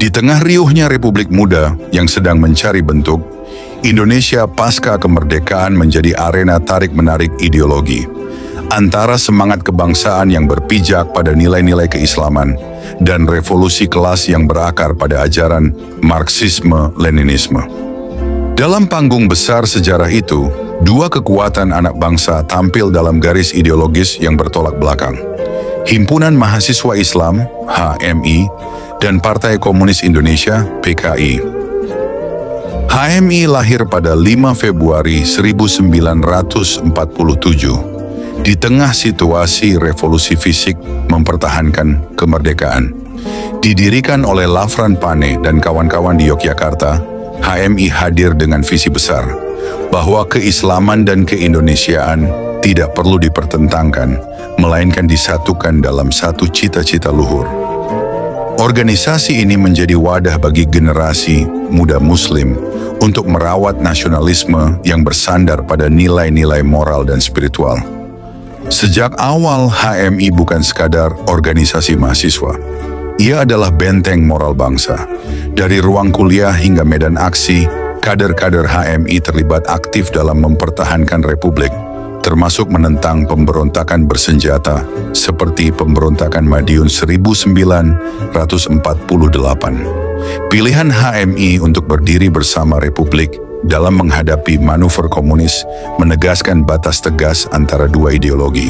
Di tengah riuhnya Republik Muda yang sedang mencari bentuk, Indonesia pasca kemerdekaan menjadi arena tarik-menarik ideologi antara semangat kebangsaan yang berpijak pada nilai-nilai keislaman dan revolusi kelas yang berakar pada ajaran Marxisme-Leninisme. Dalam panggung besar sejarah itu, dua kekuatan anak bangsa tampil dalam garis ideologis yang bertolak belakang. Himpunan Mahasiswa Islam, HMI, dan Partai Komunis Indonesia, PKI. HMI lahir pada 5 Februari 1947, di tengah situasi revolusi fisik mempertahankan kemerdekaan. Didirikan oleh Lafran Pane dan kawan-kawan di Yogyakarta, HMI hadir dengan visi besar, bahwa keislaman dan keindonesiaan tidak perlu dipertentangkan, melainkan disatukan dalam satu cita-cita luhur. Organisasi ini menjadi wadah bagi generasi muda Muslim untuk merawat nasionalisme yang bersandar pada nilai-nilai moral dan spiritual. Sejak awal, HMI bukan sekadar organisasi mahasiswa. Ia adalah benteng moral bangsa. Dari ruang kuliah hingga medan aksi, kader-kader HMI terlibat aktif dalam mempertahankan Republik, termasuk menentang pemberontakan bersenjata seperti pemberontakan Madiun 1948. Pilihan HMI untuk berdiri bersama Republik dalam menghadapi manuver komunis menegaskan batas tegas antara dua ideologi,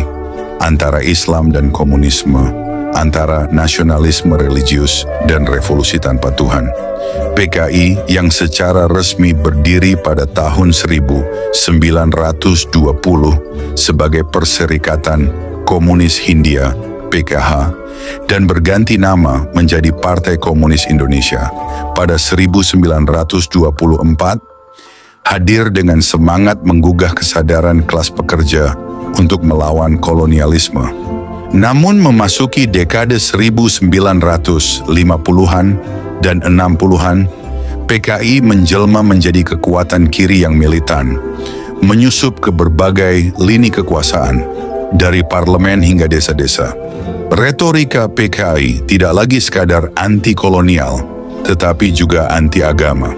antara Islam dan komunisme, antara nasionalisme religius dan revolusi tanpa Tuhan. PKI yang secara resmi berdiri pada tahun 1920 sebagai Perserikatan Komunis Hindia (PKH) dan berganti nama menjadi Partai Komunis Indonesia pada 1924, hadir dengan semangat menggugah kesadaran kelas pekerja untuk melawan kolonialisme. Namun memasuki dekade 1950-an dan 60-an, PKI menjelma menjadi kekuatan kiri yang militan, menyusup ke berbagai lini kekuasaan, dari parlemen hingga desa-desa. Retorika PKI tidak lagi sekadar anti-kolonial, tetapi juga anti-agama.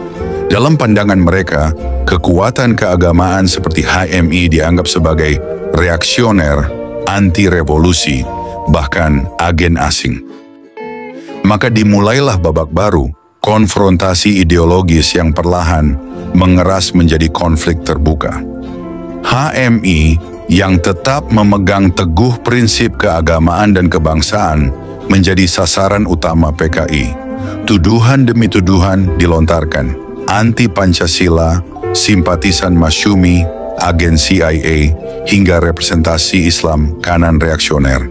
Dalam pandangan mereka, kekuatan keagamaan seperti HMI dianggap sebagai reaksioner, anti-revolusi, bahkan agen asing. Maka dimulailah babak baru, konfrontasi ideologis yang perlahan mengeras menjadi konflik terbuka. HMI yang tetap memegang teguh prinsip keagamaan dan kebangsaan menjadi sasaran utama PKI. Tuduhan demi tuduhan dilontarkan, anti-Pancasila, simpatisan Masyumi, agen CIA, hingga representasi Islam kanan reaksioner.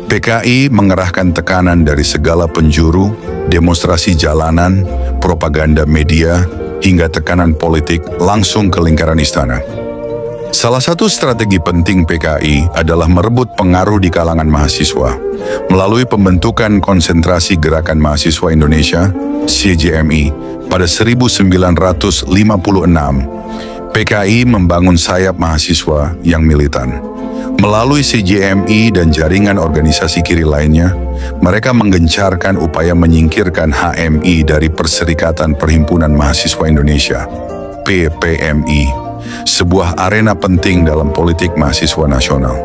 PKI mengerahkan tekanan dari segala penjuru, demonstrasi jalanan, propaganda media, hingga tekanan politik langsung ke lingkaran istana. Salah satu strategi penting PKI adalah merebut pengaruh di kalangan mahasiswa. Melalui pembentukan Konsentrasi Gerakan Mahasiswa Indonesia, CGMI, pada 1956, PKI membangun sayap mahasiswa yang militan. Melalui CGMI dan jaringan organisasi kiri lainnya, mereka menggencarkan upaya menyingkirkan HMI dari Perserikatan Perhimpunan Mahasiswa Indonesia, PPMI, sebuah arena penting dalam politik mahasiswa nasional.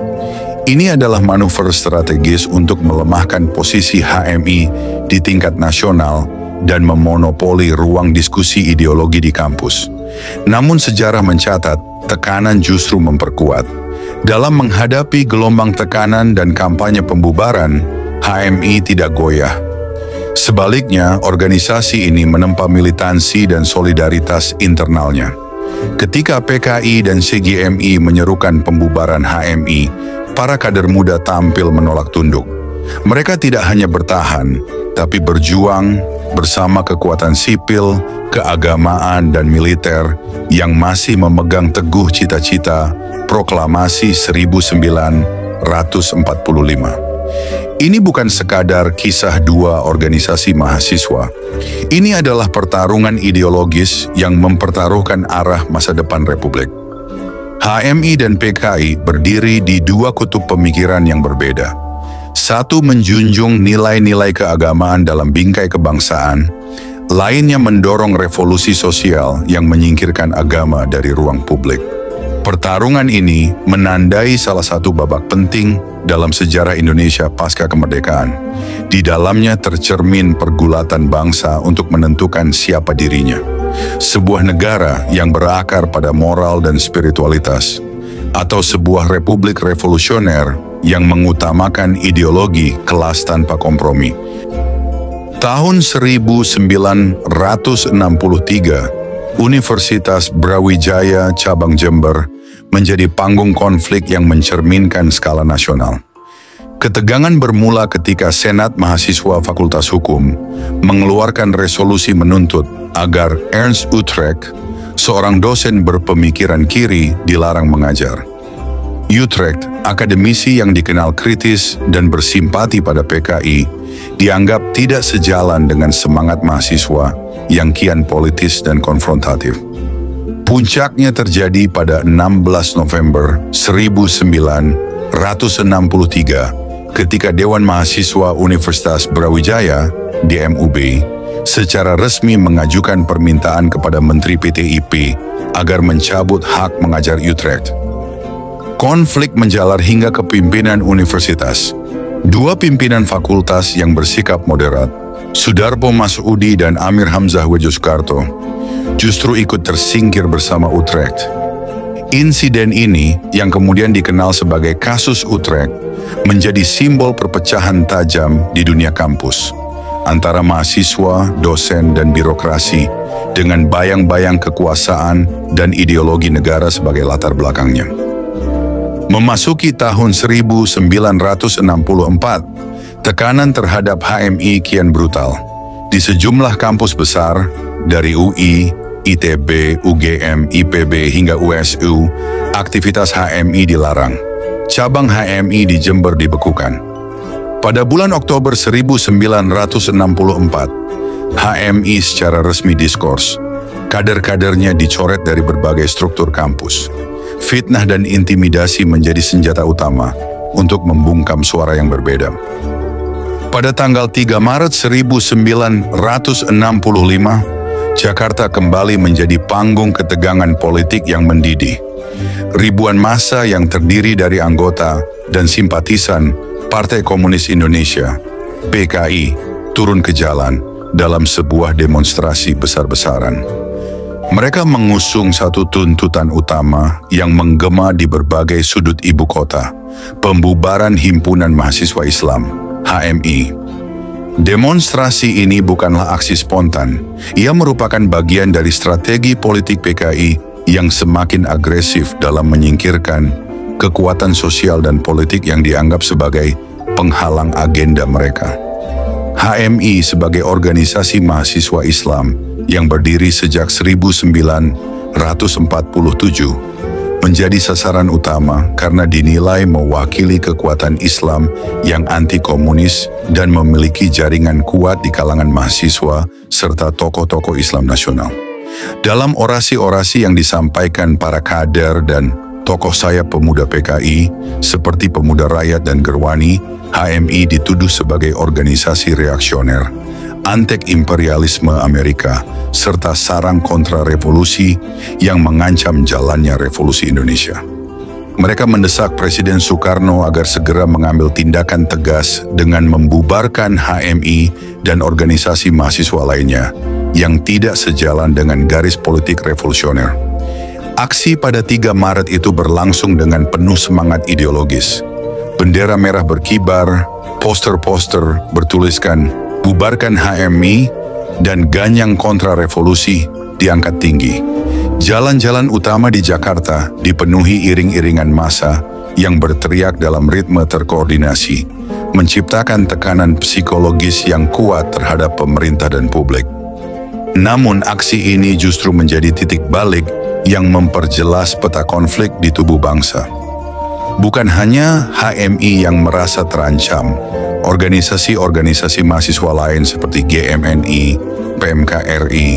Ini adalah manuver strategis untuk melemahkan posisi HMI di tingkat nasional dan memonopoli ruang diskusi ideologi di kampus. Namun sejarah mencatat, tekanan justru memperkuat. Dalam menghadapi gelombang tekanan dan kampanye pembubaran, HMI tidak goyah. Sebaliknya, organisasi ini menempa militansi dan solidaritas internalnya. Ketika PKI dan CGMI menyerukan pembubaran HMI, para kader muda tampil menolak tunduk. Mereka tidak hanya bertahan, tapi berjuang bersama kekuatan sipil, keagamaan, dan militer yang masih memegang teguh cita-cita Proklamasi 1945. Ini bukan sekadar kisah dua organisasi mahasiswa. Ini adalah pertarungan ideologis yang mempertaruhkan arah masa depan Republik. HMI dan PKI berdiri di dua kutub pemikiran yang berbeda. Satu menjunjung nilai-nilai keagamaan dalam bingkai kebangsaan, Lainnya mendorong revolusi sosial yang menyingkirkan agama dari ruang publik. Pertarungan ini menandai salah satu babak penting dalam sejarah Indonesia pasca kemerdekaan. Di dalamnya tercermin pergulatan bangsa untuk menentukan siapa dirinya. Sebuah negara yang berakar pada moral dan spiritualitas, atau sebuah republik revolusioner yang mengutamakan ideologi kelas tanpa kompromi. Tahun 1963, Universitas Brawijaya Cabang Jember menjadi panggung konflik yang mencerminkan skala nasional. Ketegangan bermula ketika Senat Mahasiswa Fakultas Hukum mengeluarkan resolusi menuntut agar Ernst Utrecht, seorang dosen berpemikiran kiri, dilarang mengajar. Utrecht, akademisi yang dikenal kritis dan bersimpati pada PKI, dianggap tidak sejalan dengan semangat mahasiswa yang kian politis dan konfrontatif. Puncaknya terjadi pada 16 November 1963 ketika Dewan Mahasiswa Universitas Brawijaya, DMUB, secara resmi mengajukan permintaan kepada Menteri PTIP agar mencabut hak mengajar Utrecht. Konflik menjalar hingga ke pimpinan universitas. Dua pimpinan fakultas yang bersikap moderat, Sudarpo Masudi dan Amir Hamzah Wedjoskarto, justru ikut tersingkir bersama Utrecht. Insiden ini, yang kemudian dikenal sebagai kasus Utrecht, menjadi simbol perpecahan tajam di dunia kampus antara mahasiswa, dosen, dan birokrasi dengan bayang-bayang kekuasaan dan ideologi negara sebagai latar belakangnya. Memasuki tahun 1964, tekanan terhadap HMI kian brutal. Di sejumlah kampus besar, dari UI, ITB, UGM, IPB, hingga USU, aktivitas HMI dilarang. Cabang HMI di Jember dibekukan. Pada bulan Oktober 1964, HMI secara resmi diskors. Kader-kadernya dicoret dari berbagai struktur kampus. Fitnah dan intimidasi menjadi senjata utama untuk membungkam suara yang berbeda. Pada tanggal 3 Maret 1965, Jakarta kembali menjadi panggung ketegangan politik yang mendidih. Ribuan massa yang terdiri dari anggota dan simpatisan Partai Komunis Indonesia, PKI, turun ke jalan dalam sebuah demonstrasi besar-besaran. Mereka mengusung satu tuntutan utama yang menggema di berbagai sudut ibu kota, pembubaran Himpunan Mahasiswa Islam, HMI. Demonstrasi ini bukanlah aksi spontan, ia merupakan bagian dari strategi politik PKI yang semakin agresif dalam menyingkirkan kekuatan sosial dan politik yang dianggap sebagai penghalang agenda mereka. HMI sebagai organisasi mahasiswa Islam yang berdiri sejak 1947 menjadi sasaran utama karena dinilai mewakili kekuatan Islam yang anti-komunis dan memiliki jaringan kuat di kalangan mahasiswa serta tokoh-tokoh Islam nasional. Dalam orasi-orasi yang disampaikan para kader dan tokoh sayap pemuda PKI seperti Pemuda Rakyat dan Gerwani, HMI dituduh sebagai organisasi reaksioner, antek-imperialisme Amerika, serta sarang kontra-revolusi yang mengancam jalannya revolusi Indonesia. Mereka mendesak Presiden Soekarno agar segera mengambil tindakan tegas dengan membubarkan HMI dan organisasi mahasiswa lainnya yang tidak sejalan dengan garis politik revolusioner. Aksi pada 3 Maret itu berlangsung dengan penuh semangat ideologis. Bendera merah berkibar, poster-poster bertuliskan "Bubarkan HMI" dan ganyang kontra-revolusi diangkat tinggi. Jalan-jalan utama di Jakarta dipenuhi iring-iringan massa yang berteriak dalam ritme terkoordinasi, menciptakan tekanan psikologis yang kuat terhadap pemerintah dan publik. Namun aksi ini justru menjadi titik balik yang memperjelas peta konflik di tubuh bangsa. Bukan hanya HMI yang merasa terancam, organisasi-organisasi mahasiswa lain seperti GMNI, PMKRI,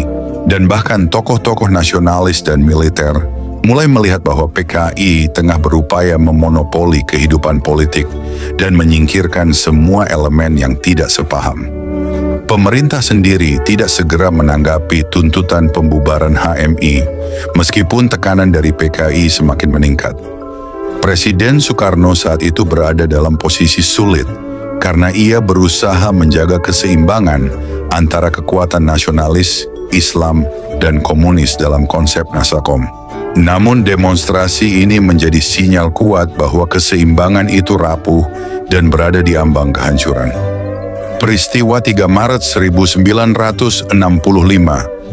dan bahkan tokoh-tokoh nasionalis dan militer mulai melihat bahwa PKI tengah berupaya memonopoli kehidupan politik dan menyingkirkan semua elemen yang tidak sepaham. Pemerintah sendiri tidak segera menanggapi tuntutan pembubaran HMI, meskipun tekanan dari PKI semakin meningkat. Presiden Soekarno saat itu berada dalam posisi sulit, karena ia berusaha menjaga keseimbangan antara kekuatan nasionalis, Islam, dan komunis dalam konsep Nasakom. Namun demonstrasi ini menjadi sinyal kuat bahwa keseimbangan itu rapuh dan berada di ambang kehancuran. Peristiwa 3 Maret 1965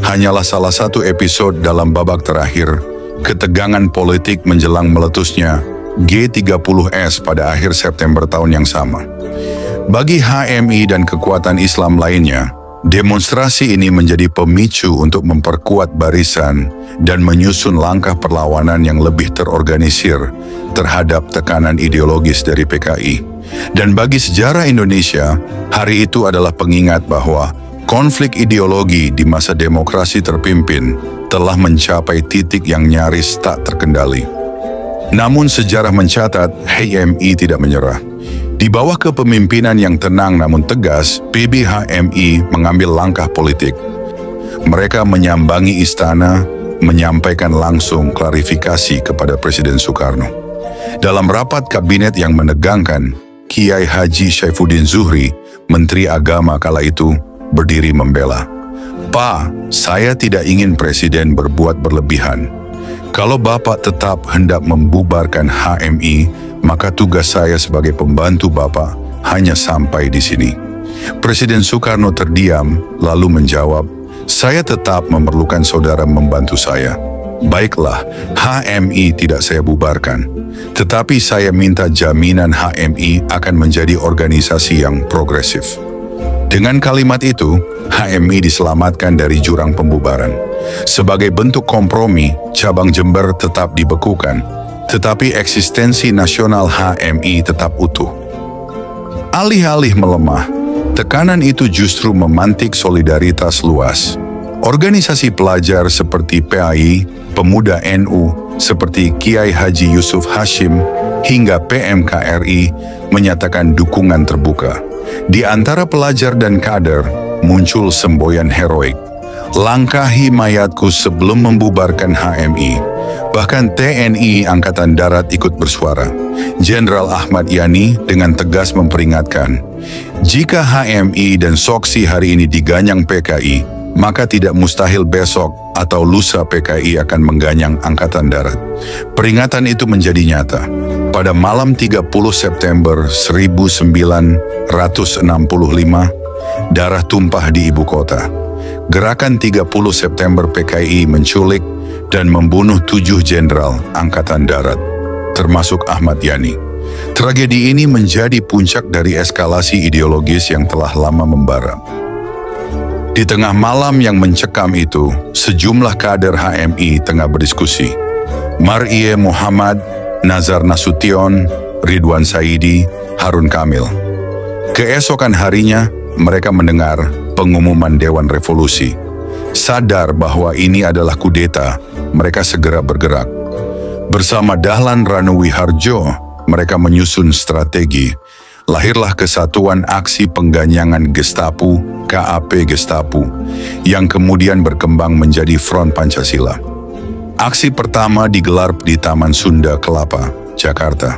hanyalah salah satu episode dalam babak terakhir ketegangan politik menjelang meletusnya G30S pada akhir September tahun yang sama. Bagi HMI dan kekuatan Islam lainnya, demonstrasi ini menjadi pemicu untuk memperkuat barisan dan menyusun langkah perlawanan yang lebih terorganisir terhadap tekanan ideologis dari PKI. Dan bagi sejarah Indonesia, hari itu adalah pengingat bahwa konflik ideologi di masa demokrasi terpimpin telah mencapai titik yang nyaris tak terkendali. Namun sejarah mencatat HMI tidak menyerah. Di bawah kepemimpinan yang tenang namun tegas, PBHMI mengambil langkah politik. Mereka menyambangi istana, menyampaikan langsung klarifikasi kepada Presiden Soekarno. Dalam rapat kabinet yang menegangkan, Kiai Haji Saifuddin Zuhri, Menteri Agama kala itu, berdiri membela. "Pak, saya tidak ingin Presiden berbuat berlebihan. Kalau Bapak tetap hendak membubarkan HMI, maka tugas saya sebagai pembantu Bapak hanya sampai di sini." Presiden Soekarno terdiam, lalu menjawab, "Saya tetap memerlukan saudara membantu saya. Baiklah, HMI tidak saya bubarkan, tetapi saya minta jaminan HMI akan menjadi organisasi yang progresif." Dengan kalimat itu, HMI diselamatkan dari jurang pembubaran. Sebagai bentuk kompromi, cabang Jember tetap dibekukan, tetapi eksistensi nasional HMI tetap utuh. Alih-alih melemah, tekanan itu justru memantik solidaritas luas. Organisasi pelajar seperti PAI, pemuda NU seperti Kiai Haji Yusuf Hashim, hingga PMKRI menyatakan dukungan terbuka. Di antara pelajar dan kader muncul semboyan heroik. "Langkahi mayatku sebelum membubarkan HMI." Bahkan TNI Angkatan Darat ikut bersuara. Jenderal Ahmad Yani dengan tegas memperingatkan, "Jika HMI dan Soksi hari ini diganyang PKI, maka tidak mustahil besok atau lusa PKI akan mengganyang Angkatan Darat." Peringatan itu menjadi nyata. Pada malam 30 September 1965, darah tumpah di ibu kota. Gerakan 30 September PKI menculik dan membunuh 7 jenderal Angkatan Darat, termasuk Ahmad Yani. Tragedi ini menjadi puncak dari eskalasi ideologis yang telah lama membara. Di tengah malam yang mencekam itu, sejumlah kader HMI tengah berdiskusi. Mar'ie Muhammad, Nazar Nasution, Ridwan Saidi, Harun Kamil. Keesokan harinya, mereka mendengar pengumuman Dewan Revolusi. Sadar bahwa ini adalah kudeta, mereka segera bergerak. Bersama Dahlan Ranuwiharjo, mereka menyusun strategi. Lahirlah Kesatuan Aksi Pengganyangan Gestapu, KAP Gestapu, yang kemudian berkembang menjadi Front Pancasila. Aksi pertama digelar di Taman Sunda Kelapa, Jakarta.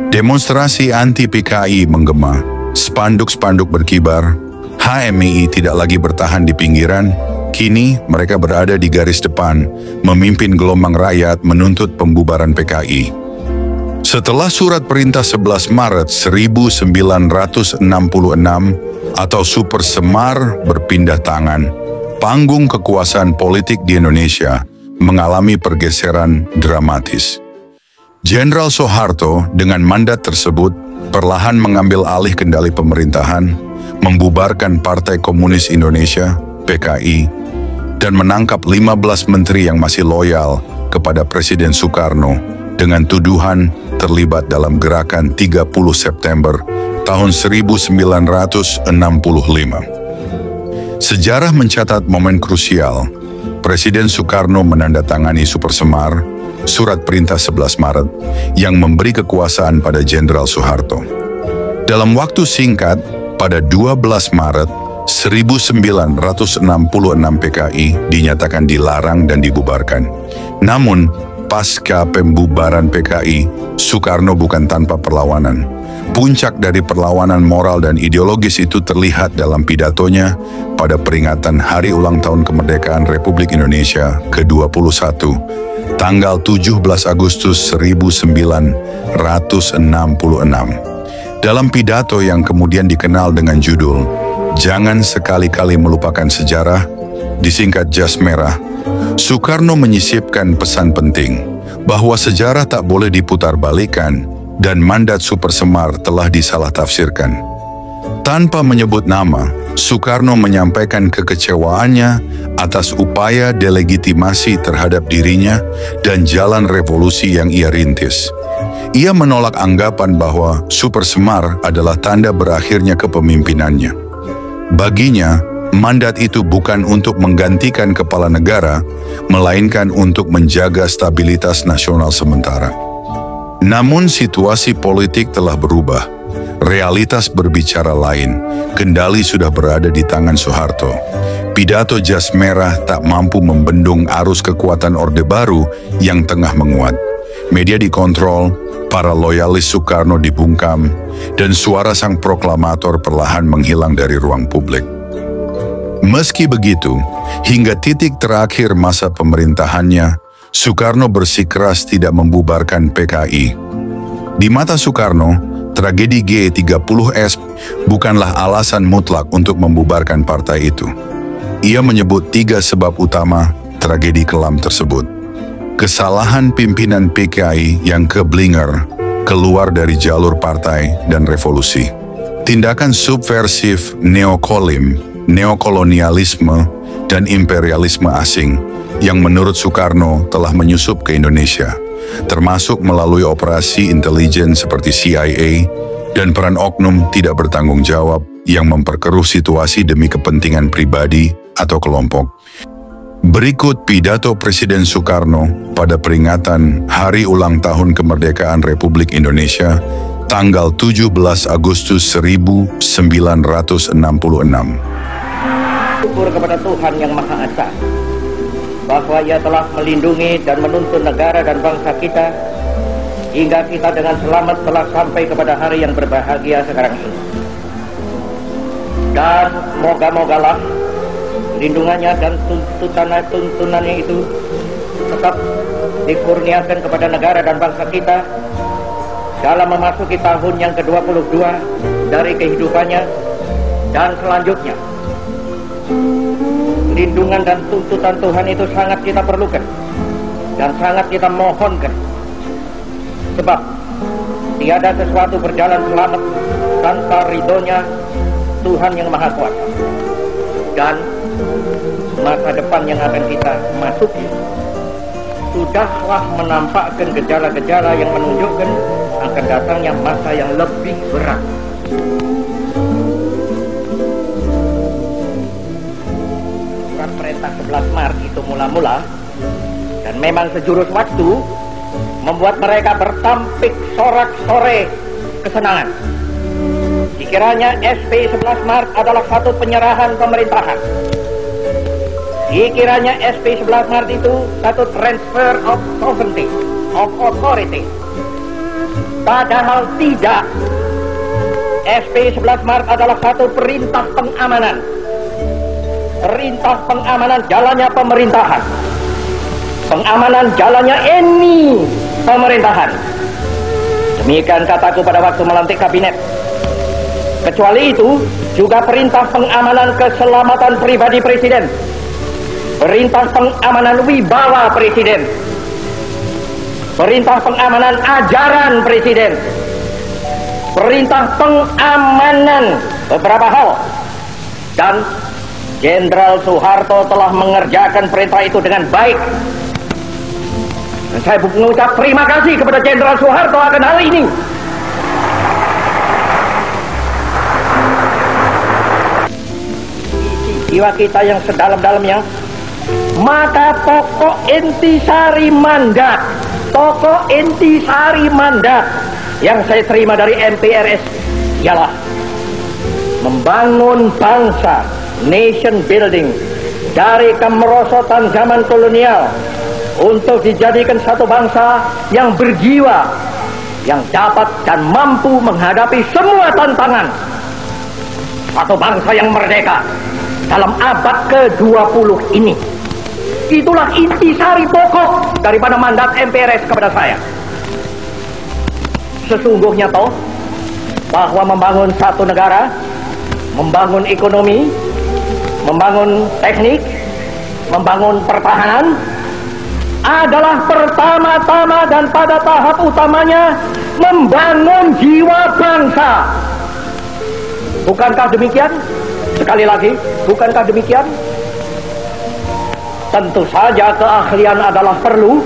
Demonstrasi anti-PKI menggema, spanduk-spanduk berkibar. HMI tidak lagi bertahan di pinggiran, kini mereka berada di garis depan, memimpin gelombang rakyat menuntut pembubaran PKI. Setelah surat perintah 11 Maret 1966 atau Super Semar berpindah tangan, panggung kekuasaan politik di Indonesia mengalami pergeseran dramatis. Jenderal Soeharto dengan mandat tersebut perlahan mengambil alih kendali pemerintahan, membubarkan Partai Komunis Indonesia, PKI, dan menangkap 15 menteri yang masih loyal kepada Presiden Soekarno dengan tuduhan terlibat dalam gerakan 30 September tahun 1965. Sejarah mencatat momen krusial. Presiden Soekarno menandatangani Super Semar, surat perintah 11 Maret, yang memberi kekuasaan pada Jenderal Soeharto. Dalam waktu singkat, pada 12 Maret, 1966 PKI dinyatakan dilarang dan dibubarkan. Namun, pasca pembubaran PKI, Soekarno bukan tanpa perlawanan. Puncak dari perlawanan moral dan ideologis itu terlihat dalam pidatonya pada peringatan Hari Ulang Tahun Kemerdekaan Republik Indonesia ke-21, tanggal 17 Agustus 1966. Dalam pidato yang kemudian dikenal dengan judul "Jangan Sekali-Kali Melupakan Sejarah", disingkat Jas Merah, Soekarno menyisipkan pesan penting bahwa sejarah tak boleh diputarbalikkan dan mandat Super Semar telah disalah-tafsirkan. Tanpa menyebut nama, Soekarno menyampaikan kekecewaannya atas upaya delegitimasi terhadap dirinya dan jalan revolusi yang ia rintis. Ia menolak anggapan bahwa Super Semar adalah tanda berakhirnya kepemimpinannya. Baginya, mandat itu bukan untuk menggantikan kepala negara, melainkan untuk menjaga stabilitas nasional sementara. Namun situasi politik telah berubah. Realitas berbicara lain, kendali sudah berada di tangan Soeharto. Pidato Jas Merah tak mampu membendung arus kekuatan Orde Baru yang tengah menguat. Media dikontrol, para loyalis Soekarno dibungkam, dan suara sang proklamator perlahan menghilang dari ruang publik. Meski begitu, hingga titik terakhir masa pemerintahannya, Soekarno bersikeras tidak membubarkan PKI. Di mata Soekarno, tragedi G30S bukanlah alasan mutlak untuk membubarkan partai itu. Ia menyebut 3 sebab utama tragedi kelam tersebut. Kesalahan pimpinan PKI yang keblinger, keluar dari jalur partai dan revolusi. Tindakan subversif neokolonialisme dan imperialisme asing yang menurut Soekarno telah menyusup ke Indonesia, termasuk melalui operasi intelijen seperti CIA dan peran oknum tidak bertanggung jawab yang memperkeruh situasi demi kepentingan pribadi atau kelompok. Berikut pidato Presiden Soekarno pada peringatan Hari Ulang Tahun Kemerdekaan Republik Indonesia tanggal 17 Agustus 1966. Syukur kepada Tuhan Yang Maha Esa bahwa Ia telah melindungi dan menuntun negara dan bangsa kita hingga kita dengan selamat telah sampai kepada hari yang berbahagia sekarang ini. Dan moga-mogalah lindungannya dan tuntunannya itu tetap dikurniakan kepada negara dan bangsa kita dalam memasuki tahun yang ke-22 dari kehidupannya dan selanjutnya. Lindungan dan tuntutan Tuhan itu sangat kita perlukan dan sangat kita mohonkan, sebab tiada sesuatu berjalan selamat tanpa ridhonya Tuhan Yang Maha Kuasa. Dan masa depan yang akan kita masuki sudahlah menampakkan gejala-gejala yang menunjukkan akan datangnya masa yang lebih berat. Surat perintah 11 Maret itu mula-mula dan memang sejurus waktu membuat mereka bertampik sorak-sore kesenangan. Dikiranya SP 11 Maret adalah satu penyerahan pemerintahan. Dikiranya SP 11 Maret itu satu transfer of sovereignty, of authority. Padahal tidak. SP 11 Maret adalah satu perintah pengamanan. Perintah pengamanan jalannya pemerintahan. Pengamanan jalannya ini pemerintahan. Demikian kataku pada waktu melantik kabinet. Kecuali itu, juga perintah pengamanan keselamatan pribadi Presiden, perintah pengamanan wibawa Presiden, perintah pengamanan ajaran Presiden, perintah pengamanan beberapa hal. Dan Jenderal Soeharto telah mengerjakan perintah itu dengan baik. Dan saya mengucap terima kasih kepada Jenderal Soeharto akan hal ini. Jiwa kita yang sedalam-dalamnya, maka pokok intisari mandat yang saya terima dari MPRS ialah membangun bangsa nation building dari kemerosotan zaman kolonial untuk dijadikan satu bangsa yang berjiwa, yang dapat dan mampu menghadapi semua tantangan. Satu bangsa yang merdeka dalam abad ke-20 ini. Itulah intisari pokok daripada mandat MPRS kepada saya. Sesungguhnya toh bahwa membangun satu negara, membangun ekonomi, membangun teknik, membangun pertahanan adalah pertama-tama dan pada tahap utamanya membangun jiwa bangsa. Bukankah demikian? Sekali lagi, bukankah demikian? Tentu saja keahlian adalah perlu,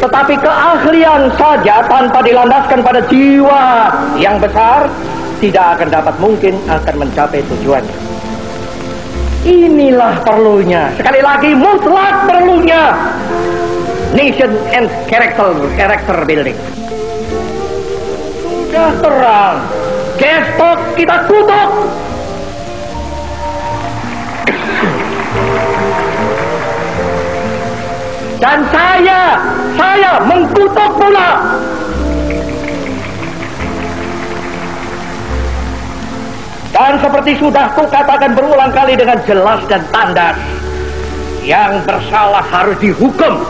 tetapi keahlian saja tanpa dilandaskan pada jiwa yang besar tidak akan dapat mungkin akan mencapai tujuannya. Inilah perlunya, sekali lagi mutlak perlunya nation and character building. Sudah terang, gestok kita kutuk. Dan saya mengkutuk pula. Dan seperti sudah kukatakan berulang kali dengan jelas dan tandas, yang bersalah harus dihukum.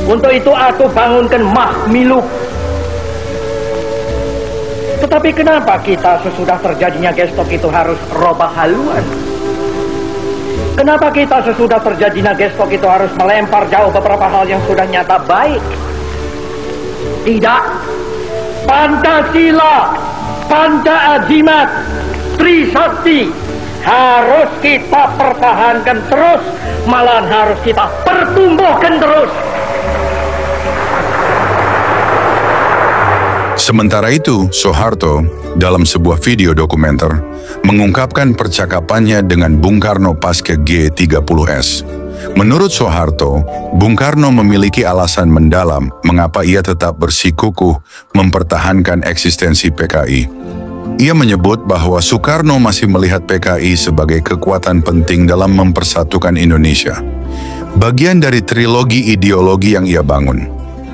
Untuk itu aku bangunkan Mahmiluk. Tetapi kenapa kita sesudah terjadinya gestok itu harus robah haluan? Kenapa kita sesudah terjadinya gestok itu harus melempar jauh beberapa hal yang sudah nyata baik? Tidak. Pancasila, Panca Azimat, Trisakti harus kita pertahankan terus, malahan harus kita pertumbuhkan terus. Sementara itu, Soeharto dalam sebuah video dokumenter mengungkapkan percakapannya dengan Bung Karno pasca G30S. Menurut Soeharto, Bung Karno memiliki alasan mendalam mengapa ia tetap bersikukuh mempertahankan eksistensi PKI. Ia menyebut bahwa Soekarno masih melihat PKI sebagai kekuatan penting dalam mempersatukan Indonesia. Bagian dari trilogi ideologi yang ia bangun,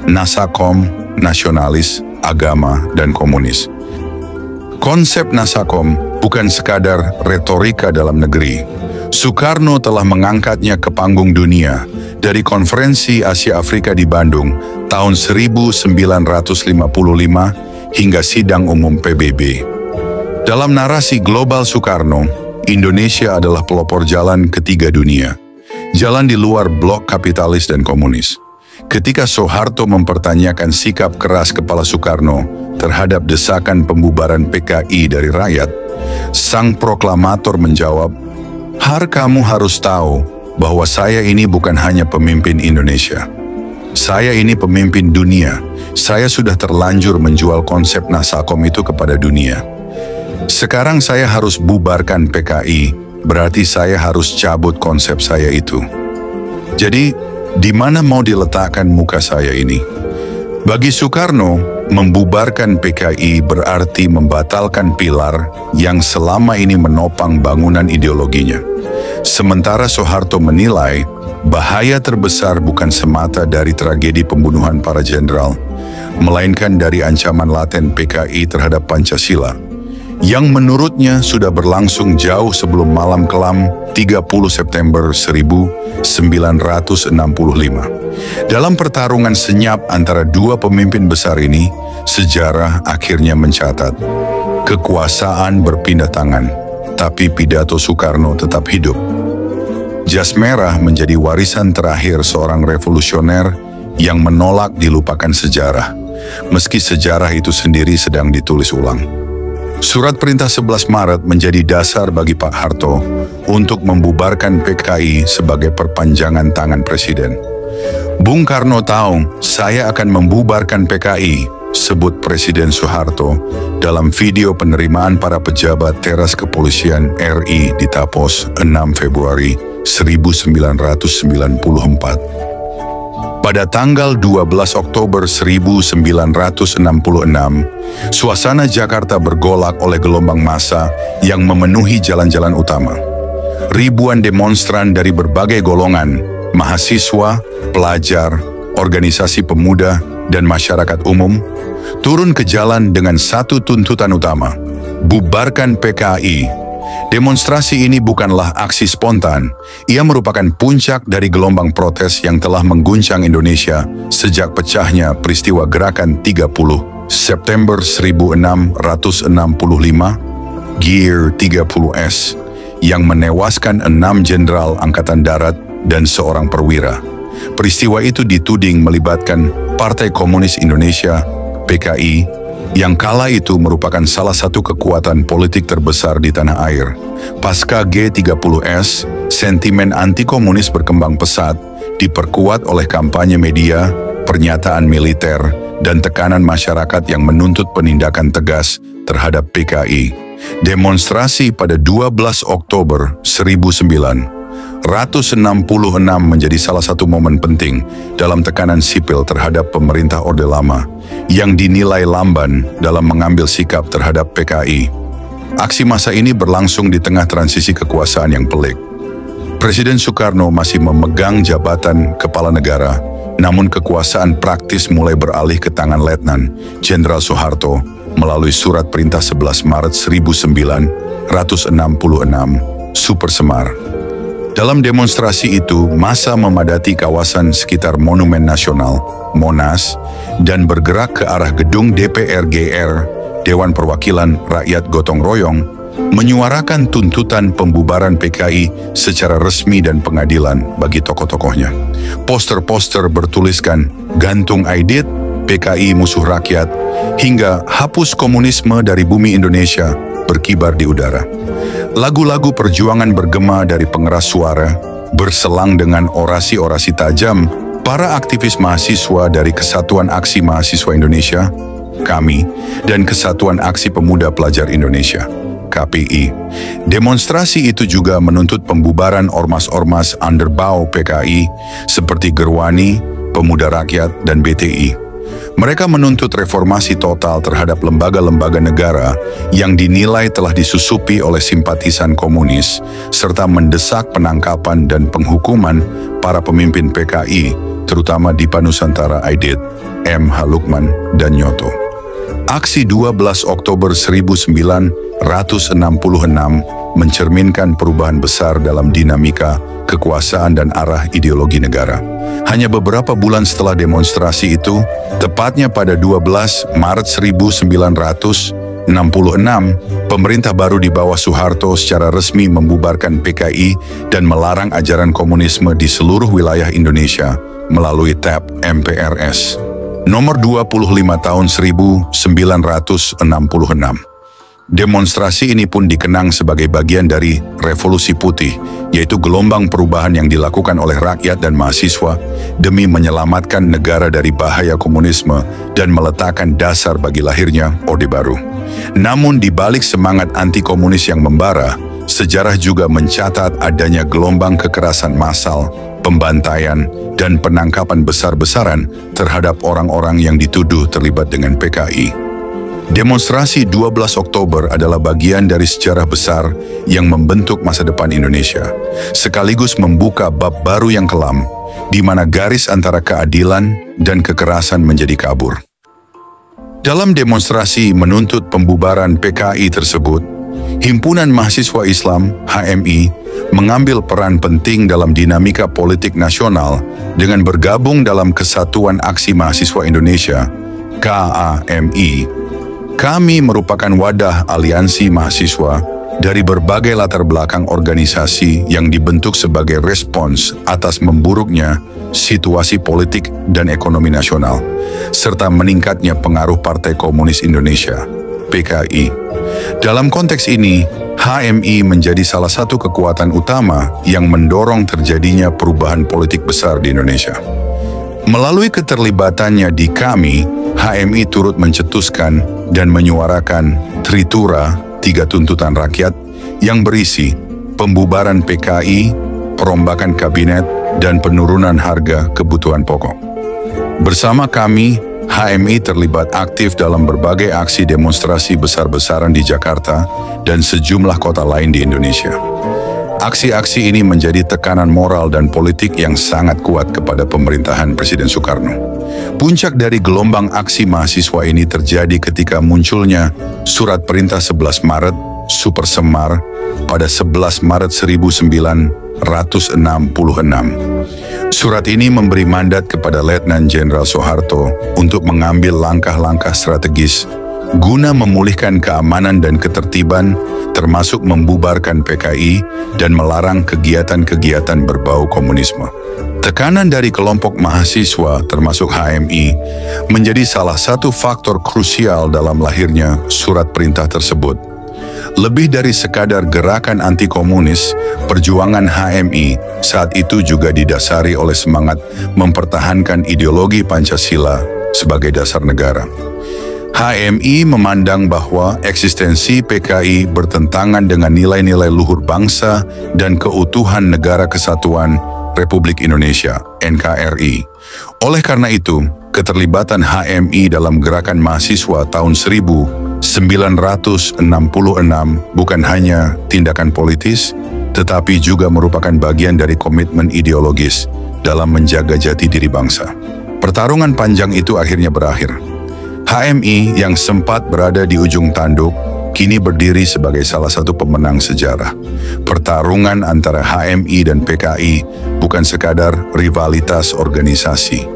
Nasakom, nasionalis, agama, dan komunis. Konsep Nasakom bukan sekadar retorika dalam negeri. Soekarno telah mengangkatnya ke panggung dunia dari Konferensi Asia Afrika di Bandung tahun 1955 hingga Sidang Umum PBB. Dalam narasi global Soekarno, Indonesia adalah pelopor jalan ketiga dunia, jalan di luar blok kapitalis dan komunis. Ketika Soeharto mempertanyakan sikap keras Kepala Soekarno terhadap desakan pembubaran PKI dari rakyat, sang proklamator menjawab, "Har, kamu harus tahu bahwa saya ini bukan hanya pemimpin Indonesia. Saya ini pemimpin dunia. Saya sudah terlanjur menjual konsep Nasakom itu kepada dunia. Sekarang saya harus bubarkan PKI, berarti saya harus cabut konsep saya itu. Jadi, di mana mau diletakkan muka saya ini?" Bagi Soekarno, membubarkan PKI berarti membatalkan pilar yang selama ini menopang bangunan ideologinya. Sementara Soeharto menilai bahaya terbesar bukan semata dari tragedi pembunuhan para jenderal, melainkan dari ancaman laten PKI terhadap Pancasila, yang menurutnya sudah berlangsung jauh sebelum malam kelam 30 September 1965. Dalam pertarungan senyap antara dua pemimpin besar ini, sejarah akhirnya mencatat, kekuasaan berpindah tangan, tapi pidato Soekarno tetap hidup. Jas merah menjadi warisan terakhir seorang revolusioner yang menolak dilupakan sejarah, meski sejarah itu sendiri sedang ditulis ulang. Surat Perintah 11 Maret menjadi dasar bagi Pak Harto untuk membubarkan PKI sebagai perpanjangan tangan Presiden. Bung Karno tahu, "Saya akan membubarkan PKI," sebut Presiden Soeharto dalam video penerimaan para pejabat teras kepolisian RI di Tapos 6 Februari 1994. Pada tanggal 12 Oktober 1966, suasana Jakarta bergolak oleh gelombang massa yang memenuhi jalan-jalan utama. ribuan demonstran dari berbagai golongan, mahasiswa, pelajar, organisasi pemuda, dan masyarakat umum, turun ke jalan dengan satu tuntutan utama: bubarkan PKI. Demonstrasi ini bukanlah aksi spontan, ia merupakan puncak dari gelombang protes yang telah mengguncang Indonesia sejak pecahnya peristiwa Gerakan 30 September 1665, Gear 30S, yang menewaskan 6 jenderal Angkatan Darat dan seorang perwira. Peristiwa itu dituding melibatkan Partai Komunis Indonesia, PKI, yang kala itu merupakan salah satu kekuatan politik terbesar di tanah air. Pasca G30S, sentimen anti-komunis berkembang pesat, diperkuat oleh kampanye media, pernyataan militer, dan tekanan masyarakat yang menuntut penindakan tegas terhadap PKI. Demonstrasi pada 12 Oktober 1966 menjadi salah satu momen penting dalam tekanan sipil terhadap pemerintah Orde Lama yang dinilai lamban dalam mengambil sikap terhadap PKI. Aksi massa ini berlangsung di tengah transisi kekuasaan yang pelik. Presiden Soekarno masih memegang jabatan kepala negara, namun kekuasaan praktis mulai beralih ke tangan Letnan Jenderal Soeharto melalui surat perintah 11 Maret 1966, Super Semar. Dalam demonstrasi itu, massa memadati kawasan sekitar Monumen Nasional, Monas, dan bergerak ke arah gedung DPR GR, Dewan Perwakilan Rakyat Gotong Royong, menyuarakan tuntutan pembubaran PKI secara resmi dan pengadilan bagi tokoh-tokohnya. Poster-poster bertuliskan "Gantung Aidit, PKI musuh rakyat", hingga "Hapus komunisme dari bumi Indonesia" berkibar di udara. Lagu-lagu perjuangan bergema dari pengeras suara, berselang dengan orasi-orasi tajam para aktivis mahasiswa dari Kesatuan Aksi Mahasiswa Indonesia, KAMI, dan Kesatuan Aksi Pemuda Pelajar Indonesia, KPI. Demonstrasi itu juga menuntut pembubaran ormas-ormas underbau PKI seperti Gerwani, Pemuda Rakyat, dan BTI. Mereka menuntut reformasi total terhadap lembaga-lembaga negara yang dinilai telah disusupi oleh simpatisan komunis, serta mendesak penangkapan dan penghukuman para pemimpin PKI, terutama Dipa Nusantara Aidit, M. H. Lukman, dan Nyoto. Aksi 12 Oktober 1966 mencerminkan perubahan besar dalam dinamika, kekuasaan, dan arah ideologi negara. Hanya beberapa bulan setelah demonstrasi itu, tepatnya pada 12 Maret 1966, pemerintah baru di bawah Soeharto secara resmi membubarkan PKI dan melarang ajaran komunisme di seluruh wilayah Indonesia melalui TAP MPRS nomor 25 tahun 1966. Demonstrasi ini pun dikenang sebagai bagian dari Revolusi Putih, yaitu gelombang perubahan yang dilakukan oleh rakyat dan mahasiswa demi menyelamatkan negara dari bahaya komunisme dan meletakkan dasar bagi lahirnya Orde Baru. Namun di balik semangat anti-komunis yang membara, sejarah juga mencatat adanya gelombang kekerasan massal, pembantaian, dan penangkapan besar-besaran terhadap orang-orang yang dituduh terlibat dengan PKI. Demonstrasi 12 Oktober adalah bagian dari sejarah besar yang membentuk masa depan Indonesia, sekaligus membuka bab baru yang kelam, di mana garis antara keadilan dan kekerasan menjadi kabur. Dalam demonstrasi menuntut pembubaran PKI tersebut, Himpunan Mahasiswa Islam (HMI) mengambil peran penting dalam dinamika politik nasional dengan bergabung dalam Kesatuan Aksi Mahasiswa Indonesia (KAMI). Kami merupakan wadah aliansi mahasiswa dari berbagai latar belakang organisasi yang dibentuk sebagai respons atas memburuknya situasi politik dan ekonomi nasional, serta meningkatnya pengaruh Partai Komunis Indonesia, PKI. Dalam konteks ini, HMI menjadi salah satu kekuatan utama yang mendorong terjadinya perubahan politik besar di Indonesia. Melalui keterlibatannya di KAMI, HMI turut mencetuskan dan menyuarakan Tritura, 3 tuntutan rakyat, yang berisi pembubaran PKI, perombakan kabinet, dan penurunan harga kebutuhan pokok. Bersama kami, HMI terlibat aktif dalam berbagai aksi demonstrasi besar-besaran di Jakarta dan sejumlah kota lain di Indonesia. Aksi-aksi ini menjadi tekanan moral dan politik yang sangat kuat kepada pemerintahan Presiden Soekarno. Puncak dari gelombang aksi mahasiswa ini terjadi ketika munculnya Surat Perintah 11 Maret Super Semar pada 11 Maret 1966. Surat ini memberi mandat kepada Letnan Jenderal Soeharto untuk mengambil langkah-langkah strategis guna memulihkan keamanan dan ketertiban, termasuk membubarkan PKI dan melarang kegiatan-kegiatan berbau komunisme. Tekanan dari kelompok mahasiswa termasuk HMI menjadi salah satu faktor krusial dalam lahirnya surat perintah tersebut. Lebih dari sekadar gerakan anti-komunis, perjuangan HMI saat itu juga didasari oleh semangat mempertahankan ideologi Pancasila sebagai dasar negara. HMI memandang bahwa eksistensi PKI bertentangan dengan nilai-nilai luhur bangsa dan keutuhan Negara Kesatuan Republik Indonesia, NKRI. Oleh karena itu, keterlibatan HMI dalam gerakan mahasiswa tahun 1966 bukan hanya tindakan politis, tetapi juga merupakan bagian dari komitmen ideologis dalam menjaga jati diri bangsa. Pertarungan panjang itu akhirnya berakhir. HMI yang sempat berada di ujung tanduk, kini berdiri sebagai salah satu pemenang sejarah. Pertarungan antara HMI dan PKI bukan sekadar rivalitas organisasi.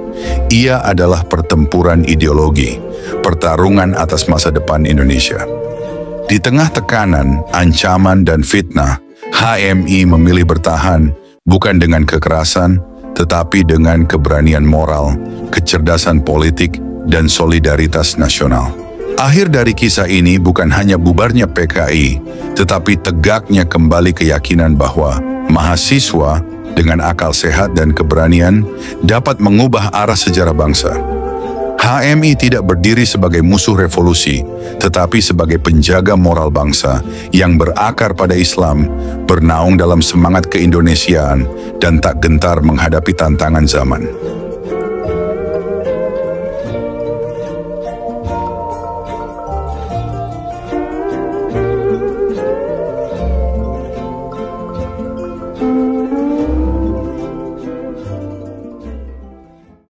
Ia adalah pertempuran ideologi, pertarungan atas masa depan Indonesia. Di tengah tekanan, ancaman, dan fitnah, HMI memilih bertahan bukan dengan kekerasan, tetapi dengan keberanian moral, kecerdasan politik, dan solidaritas nasional. Akhir dari kisah ini bukan hanya bubarnya PKI, tetapi tegaknya kembali keyakinan bahwa mahasiswa dengan akal sehat dan keberanian dapat mengubah arah sejarah bangsa. HMI tidak berdiri sebagai musuh revolusi, tetapi sebagai penjaga moral bangsa yang berakar pada Islam, bernaung dalam semangat keindonesiaan, dan tak gentar menghadapi tantangan zaman.